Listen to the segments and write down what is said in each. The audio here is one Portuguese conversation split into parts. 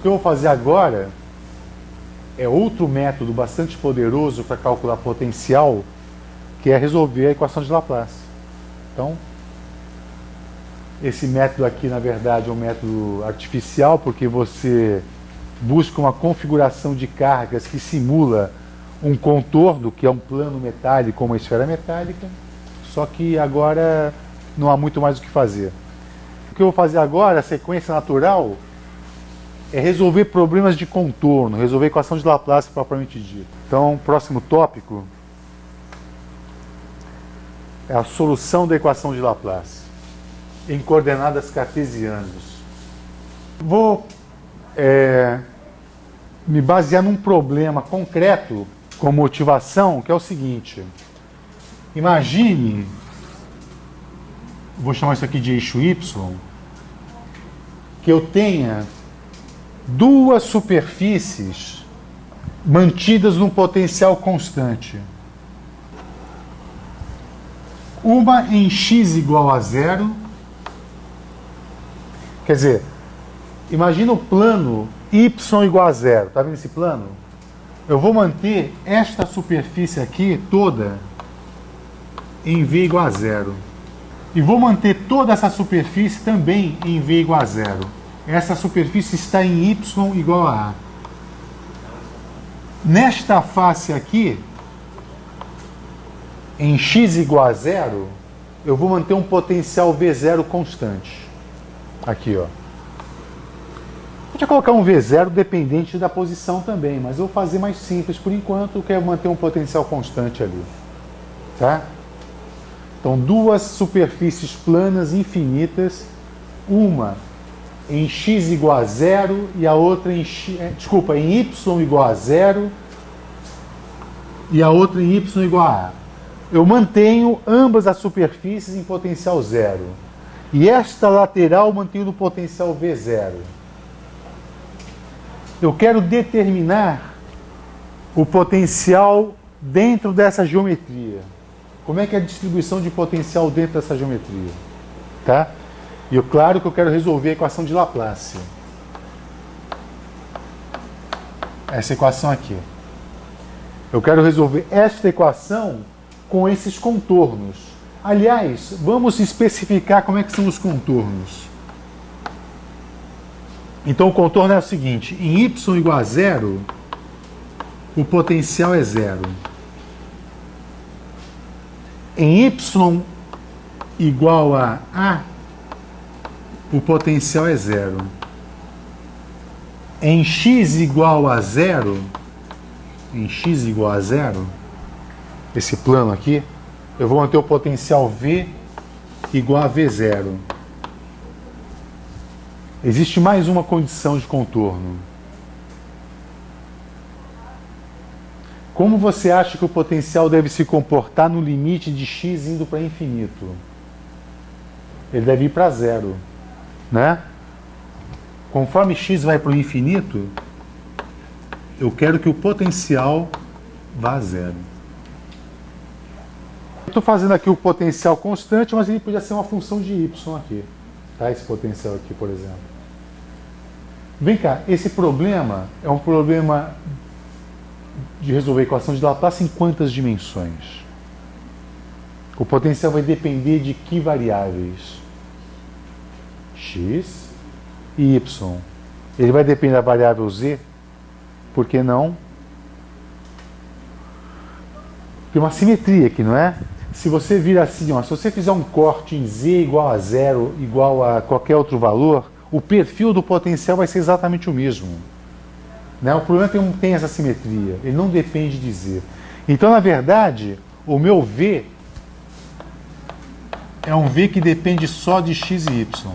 que eu vou fazer agora é outro método bastante poderoso para calcular potencial, que é resolver a equação de Laplace. Então, esse método aqui, na verdade, é um método artificial, porque você busca uma configuração de cargas que simula um contorno, que é um plano metálico ou uma esfera metálica, só que agora não há muito mais o que fazer. O que eu vou fazer agora, a sequência natural, é resolver problemas de contorno, resolver a equação de Laplace propriamente dita. Então, o próximo tópico é a solução da equação de Laplace em coordenadas cartesianas. Vou me basear num problema concreto com motivação, que é o seguinte. Imagine, vou chamar isso aqui de eixo Y, que eu tenha duas superfícies mantidas num potencial constante. Uma em x igual a 0. Quer dizer, imagina o plano y igual a 0. Está vendo esse plano? Eu vou manter esta superfície aqui toda em v igual a 0. E vou manter toda essa superfície também em v igual a 0. Essa superfície está em y igual a a. Nesta face aqui, em x igual a 0, eu vou manter um potencial V0 constante. Aqui, ó. Podia colocar um V0 dependente da posição também, mas eu vou fazer mais simples por enquanto, eu quero manter um potencial constante ali. Tá? Então, duas superfícies planas infinitas, uma em x igual a 0 e a outra em em y igual a 0 e a outra em y igual a a. Eu mantenho ambas as superfícies em potencial 0. E esta lateral mantenho no potencial V0. Eu quero determinar o potencial dentro dessa geometria. Como é que é a distribuição de potencial dentro dessa geometria? Tá? E claro que eu quero resolver a equação de Laplace. Essa equação aqui. Eu quero resolver esta equação com esses contornos. Aliás, vamos especificar como é que são os contornos. Então o contorno é o seguinte: em y igual a 0, o potencial é 0. Em y igual a a, o potencial é 0. Em x igual a 0, esse plano aqui, eu vou manter o potencial V igual a V0. Existe mais uma condição de contorno. Como você acha que o potencial deve se comportar no limite de x indo para infinito? Ele deve ir para 0, né? Conforme x vai para o infinito, eu quero que o potencial vá a 0. Estou fazendo aqui o potencial constante, mas ele podia ser uma função de y aqui. Tá? Esse potencial aqui, por exemplo. Vem cá, esse problema é um problema de resolver a equação de Laplace em quantas dimensões? O potencial vai depender de que variáveis? X e y. Ele vai depender da variável z? Por que não? Tem uma simetria aqui, não é? Se você vir assim, ó, se você fizer um corte em z igual a 0, igual a qualquer outro valor, o perfil do potencial vai ser exatamente o mesmo. Né? O problema é que não tem essa simetria, ele não depende de z. Então, na verdade, o meu v é um v que depende só de x e y.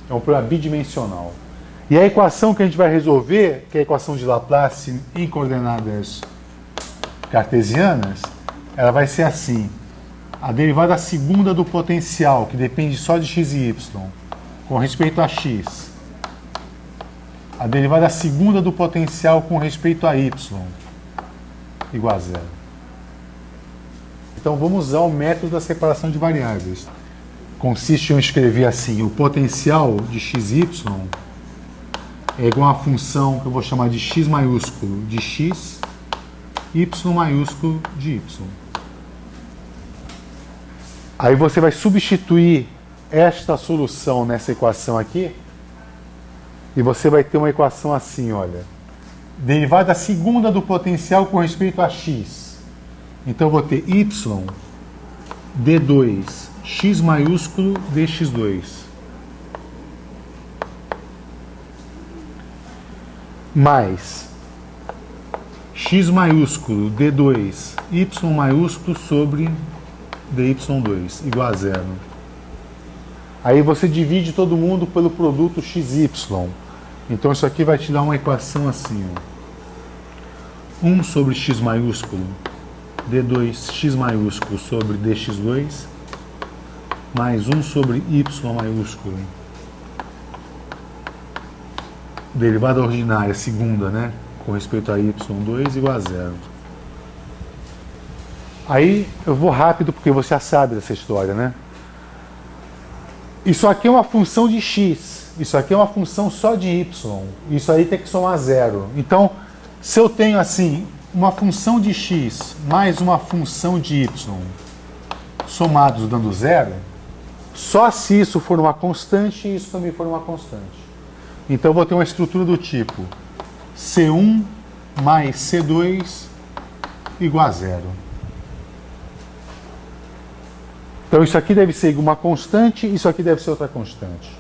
É um problema bidimensional. E a equação que a gente vai resolver, que é a equação de Laplace em coordenadas cartesianas, ela vai ser assim: a derivada segunda do potencial, que depende só de x e y, com respeito a x. A derivada segunda do potencial com respeito a y, igual a 0. Então vamos usar o método da separação de variáveis. Consiste em escrever assim: o potencial de xy é igual a uma função que eu vou chamar de x maiúsculo de x, y maiúsculo de y. Aí você vai substituir esta solução nessa equação aqui e você vai ter uma equação assim, olha. Derivada segunda do potencial com respeito a x. Então eu vou ter y d2 x maiúsculo dx2 mais x maiúsculo d2 y maiúsculo sobre dy2 igual a zero. Aí você divide todo mundo pelo produto xy. Então isso aqui vai te dar uma equação assim, ó. 1 sobre x maiúsculo d2x maiúsculo sobre dx2 mais 1 sobre y maiúsculo derivada ordinária segunda, né, com respeito a y2 igual a zero. Aí eu vou rápido porque você já sabe dessa história, né? Isso aqui é uma função de x, isso aqui é uma função só de y, isso aí tem que somar zero. Então, se eu tenho assim uma função de x mais uma função de y somados dando zero, só se isso for uma constante e isso também for uma constante. Então eu vou ter uma estrutura do tipo C1 mais C2 igual a zero. Então isso aqui deve ser uma constante, isso aqui deve ser outra constante.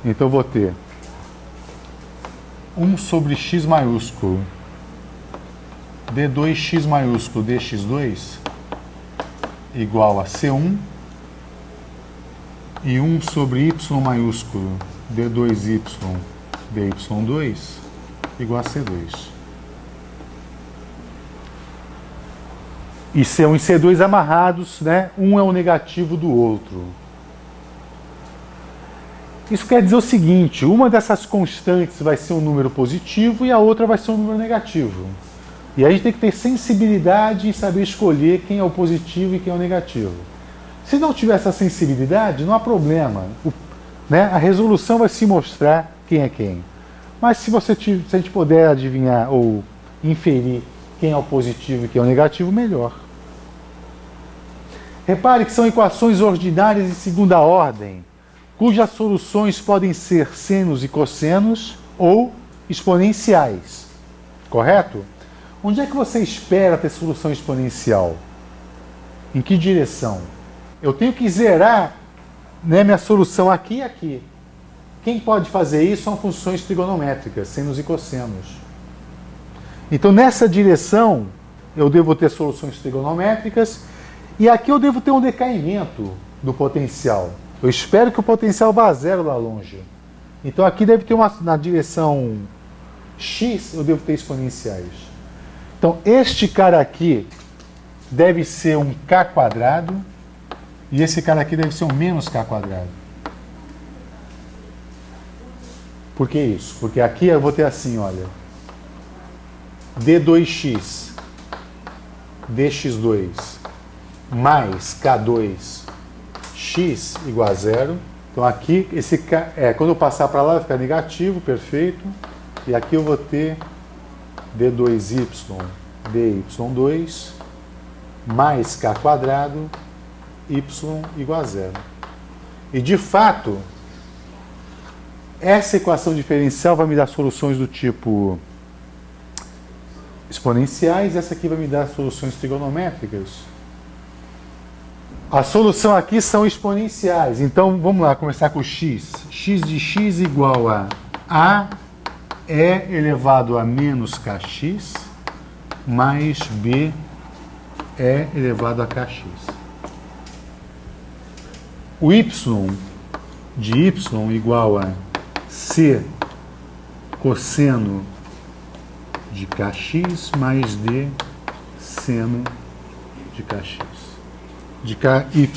Então eu vou ter 1 sobre x maiúsculo d2x maiúsculo dx2 igual a C1 e 1 sobre y maiúsculo d2y dy2 igual a C2. E C1 e C2 amarrados, né? Um é o negativo do outro. Isso quer dizer o seguinte, uma dessas constantes vai ser um número positivo e a outra vai ser um número negativo. E aí a gente tem que ter sensibilidade em saber escolher quem é o positivo e quem é o negativo. Se não tiver essa sensibilidade, não há problema. Né? A resolução vai se mostrar quem é quem. Mas se a gente puder adivinhar ou inferir quem é o positivo e quem é o negativo, melhor. Repare que são equações ordinárias de segunda ordem, cujas soluções podem ser senos e cossenos ou exponenciais. Correto? Onde é que você espera ter solução exponencial? Em que direção? Eu tenho que zerar, né, minha solução aqui e aqui. Quem pode fazer isso são funções trigonométricas, senos e cossenos. Então, nessa direção, eu devo ter soluções trigonométricas e aqui eu devo ter um decaimento do potencial. Eu espero que o potencial vá a zero lá longe. Então, aqui deve ter na direção x, eu devo ter exponenciais. Então, este cara aqui deve ser um k quadrado e esse cara aqui deve ser um menos k quadrado. Por que isso? Porque aqui eu vou ter assim, olha, d2x dx2 mais k2 x igual a zero. Então aqui, esse k, quando eu passar para lá vai ficar negativo, perfeito. E aqui eu vou ter d2y dy2 mais k quadrado y igual a zero. E de fato, essa equação diferencial vai me dar soluções do tipo exponenciais, essa aqui vai me dar soluções trigonométricas. A solução aqui são exponenciais, então vamos lá, começar com x. X de x igual a e elevado a menos kx mais b e elevado a kx. O y de y igual a c cosseno de kx mais d seno de kx, de ky.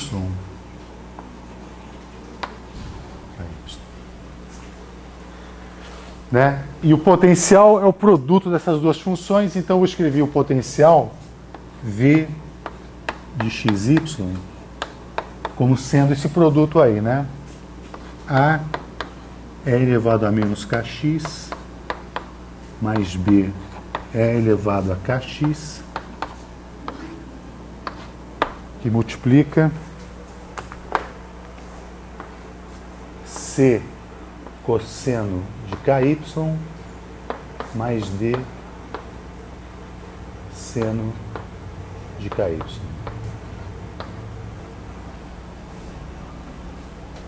Né? E o potencial é o produto dessas duas funções, então eu escrevi o potencial v de xy como sendo esse produto aí, né? A E elevado a menos kx mais b E elevado a kx, que multiplica C cosseno de ky mais D seno de ky.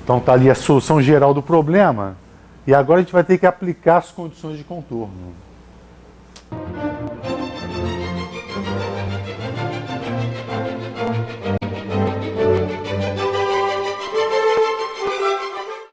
Então está ali a solução geral do problema. E agora a gente vai ter que aplicar as condições de contorno.